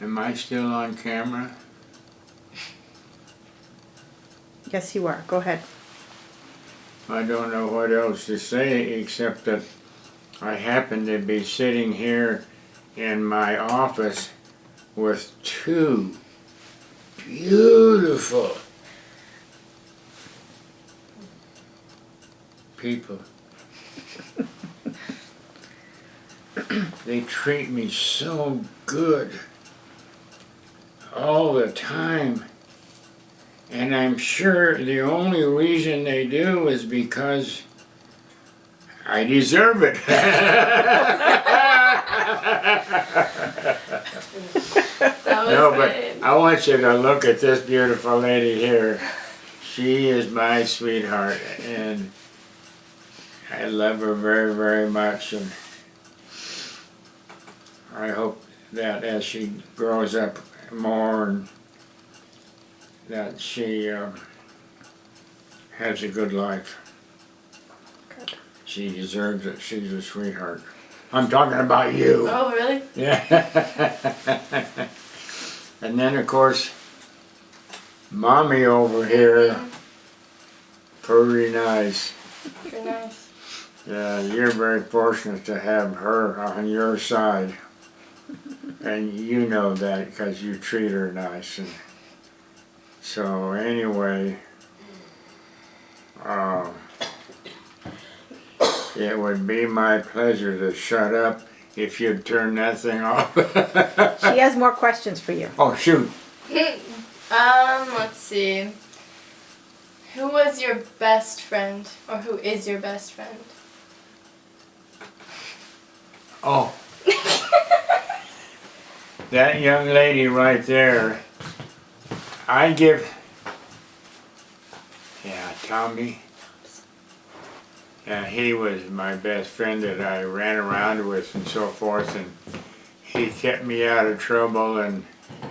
Am I still on camera? Yes, you are. Go ahead. I don't know what else to say except that I happen to be sitting here in my office with two beautiful people. They treat me so good all the time. And I'm sure the only reason they do is because I deserve it. No, but I want you to look at this beautiful lady here. She is my sweetheart, and I love her very, very much. And I hope that as she grows up more, and that she has a good life. Good. She deserves it. She's a sweetheart. I'm talking about you. Oh, really? Yeah. And then, of course, Mommy over here, pretty nice. Very nice. Yeah, you're very fortunate to have her on your side. And you know that because you treat her nice. And so anyway, it would be my pleasure to shut up if you'd turn that thing off. She has more questions for you. Oh, shoot. Let's see. Who was your best friend, or who is your best friend? Oh. That young lady right there, I give, yeah, Tommy. He was my best friend that I ran around with and so forth, and he kept me out of trouble and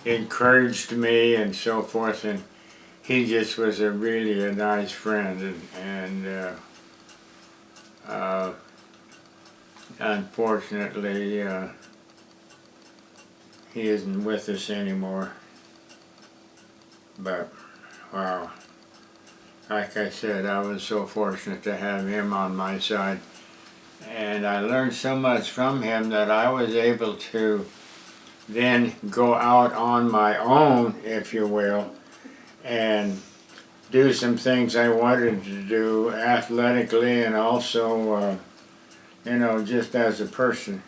encouraged me and so forth, and he just was really a nice friend, and unfortunately he isn't with us anymore. But wow, like I said, I was so fortunate to have him on my side, and I learned so much from him that I was able to then go out on my own, if you will, and do some things I wanted to do athletically and also you know, just as a person.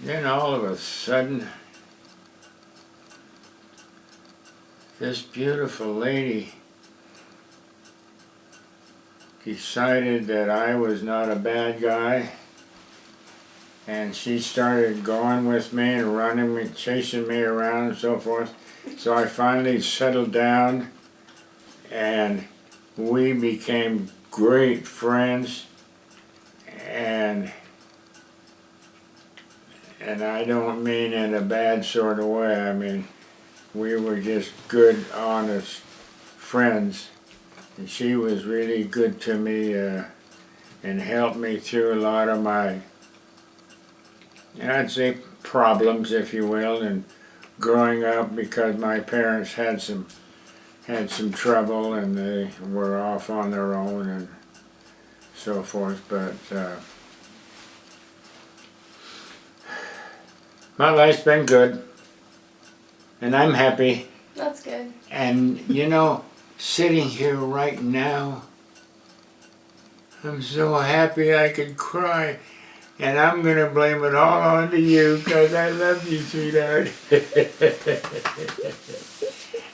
Then all of a sudden, this beautiful lady decided that I was not a bad guy, and she started going with me and running me, chasing me around and so forth. So I finally settled down, and we became great friends, and I don't mean in a bad sort of way. I mean, we were just good, honest friends, and she was really good to me and helped me through a lot of my, I'd say, problems, if you will, and growing up, because my parents had some trouble and they were off on their own and so forth, but my life's been good, and I'm happy. That's good. And you know, sitting here right now, I'm so happy I could cry, and I'm gonna blame it all on to you because I love you, sweetheart.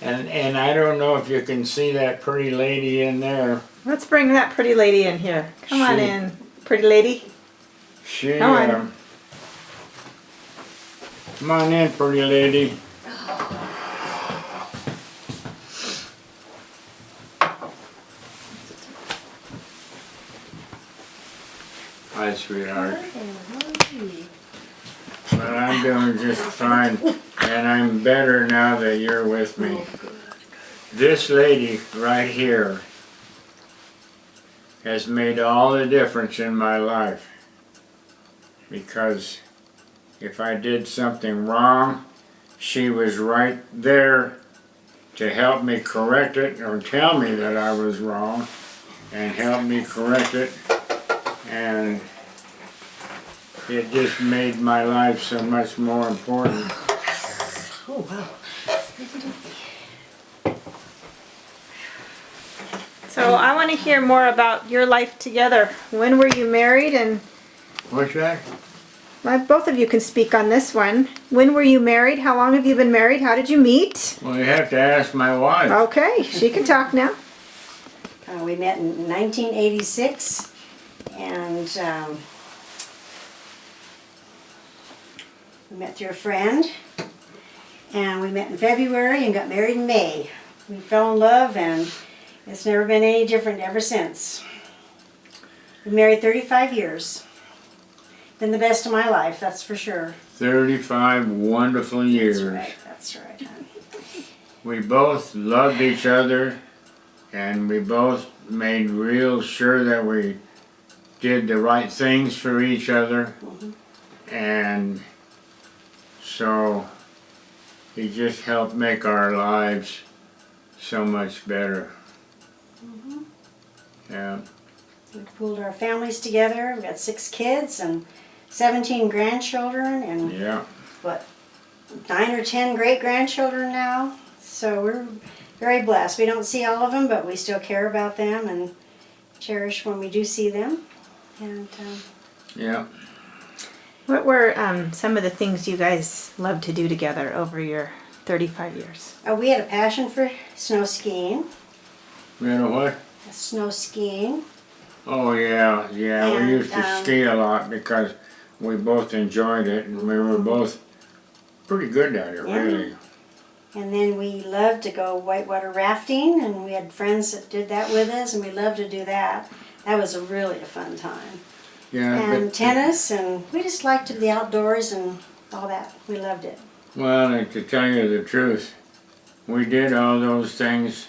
And I don't know if you can see that pretty lady in there. Let's bring that pretty lady in here. Come on in, pretty lady. She, Come on. Come on in, pretty lady. Hi, sweetheart. Well, I'm doing just fine, and I'm better now that you're with me. This lady right here has made all the difference in my life, because if I did something wrong, she was right there to help me correct it or tell me that I was wrong and help me correct it. And it just made my life so much more important. Oh, wow. So I want to hear more about your life together. When were you married? And What's that? both of you can speak on this one. When were you married? How long have you been married? How did you meet? Well, you have to ask my wife. Okay, she can talk now. We met in 1986, and we met through a friend, and we met in February and got married in May. We fell in love, and it's never been any different ever since. We married 35 years. Been the best of my life, that's for sure. 35 wonderful years. That's right, hon. We both loved each other, and we both made real sure that we did the right things for each other. And so it just helped make our lives so much better. Yeah. We pulled our families together. We got 6 kids and 17 grandchildren, and Yeah. what, 9 or 10 great-grandchildren now. So we're very blessed. We don't see all of them, but we still care about them and cherish when we do see them. And Yeah. What were some of the things you guys loved to do together over your 35 years? we had a passion for snow skiing. We had a what? Snow skiing. Oh, yeah, yeah. We And, used to ski a lot because we both enjoyed it, and we were both pretty good at it, Yeah. really. And then we loved to go whitewater rafting, and we had friends that did that with us, and we loved to do that. That was really a fun time. Yeah, And tennis, and we just liked the outdoors and all that. We loved it. well, and to tell you the truth, we did all those things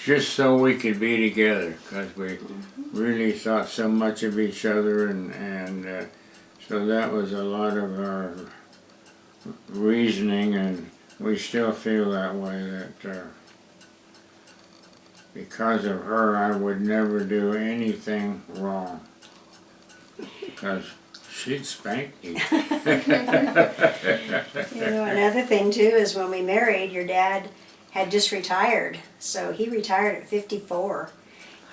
just so we could be together, because we really thought so much of each other, and so that was a lot of our reasoning, and we still feel that way, that because of her I would never do anything wrong, because she'd spank me. Another thing too is when we married, your dad had just retired. So he retired at 54.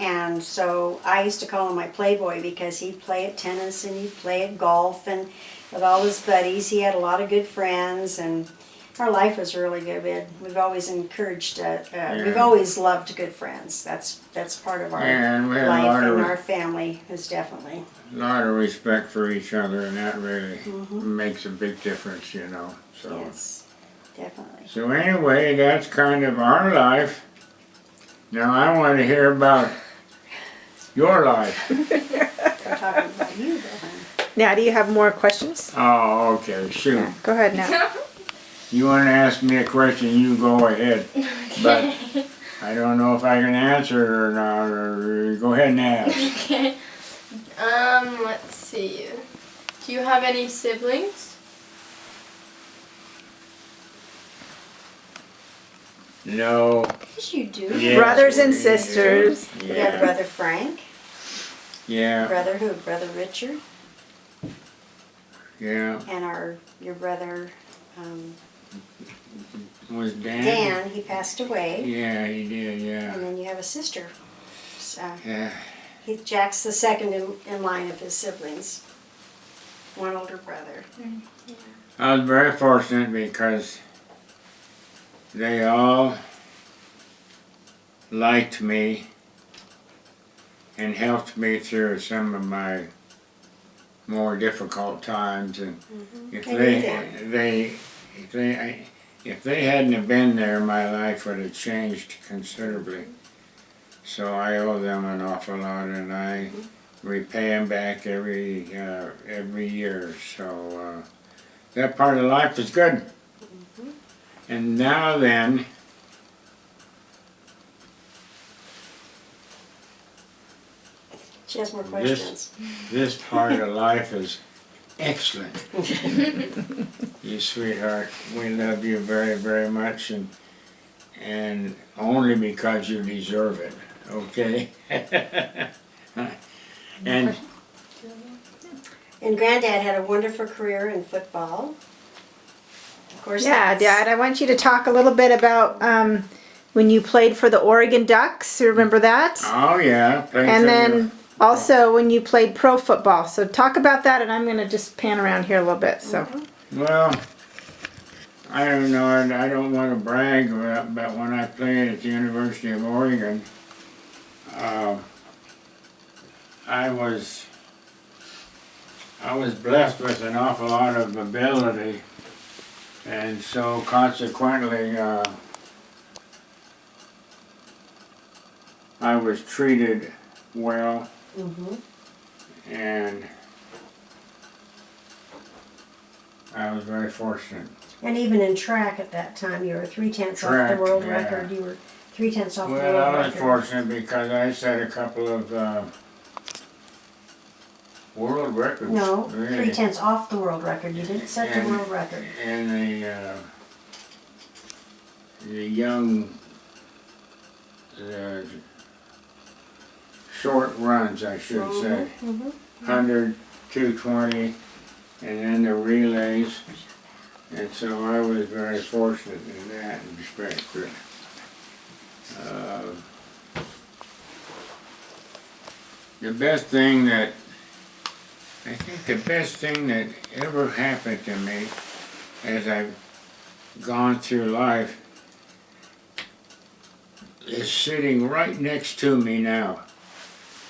And so I used to call him my playboy because he'd play at tennis and he'd play at golf and with all his buddies. He had a lot of good friends, and our life was really good. We've always encouraged, we've always loved good friends. That's part of our And we had life, and our family is definitely. a lot of respect for each other, and that really makes a big difference, you know. So. Yes, definitely. So anyway, that's kind of our life. Now I want to hear about your life. We're talking about you, though, honey. Now, do you have more questions? Oh, okay, shoot. Yeah, go ahead now. You want to ask me a question, you go ahead. But I don't know if I can answer it or not, or go ahead and ask. Okay. Let's see. Do you have any siblings? No. Yes, you do. Yes, Brothers and we do. sisters. You have Yeah. Brother Frank. Yeah. Brother who? Brother Richard. Yeah. And your brother Was Dan? Dan, he passed away. Yeah, he did, yeah. And then you have a sister. So, Yeah. Jack's the second in line of his siblings. One older brother. I was very fortunate because they all liked me and helped me through some of my more difficult times, and if they hadn't have been there, my life would have changed considerably. So I owe them an awful lot, and I repay them back every year. So that part of life is good. And now then, She has more questions. this part of life is excellent. You sweetheart, we love you very, very much, and only because you deserve it, okay? And And Granddad had a wonderful career in football. Of course, Yeah, that's- Dad, I want you to talk a little bit about when you played for the Oregon Ducks. Remember that? oh yeah, played And for then also when you played pro football. So talk about that, and I'm going to just pan around here a little bit. So well, I don't know, and I don't want to brag about, but when I played at the University of Oregon, I was blessed with an awful lot of ability, and so consequently, I was treated well, and I was very fortunate. And even in track at that time, you were 3/10 off Track, the world yeah. record. You were 3/10 off the Well, world I was record. fortunate because I set a couple of world records. No, really, 3/10 off the world record. You didn't set the And- world record. in the young short runs, I should say. 100, 220, and then the relays. And so I was very fortunate in that respect. The best thing that, I think the best thing that ever happened to me as I've gone through life is sitting right next to me now.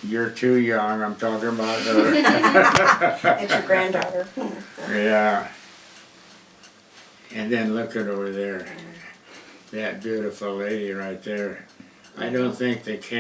You're too young, I'm talking about her. It's your granddaughter. Yeah. And then look at over there, that beautiful lady right there. I don't think they can.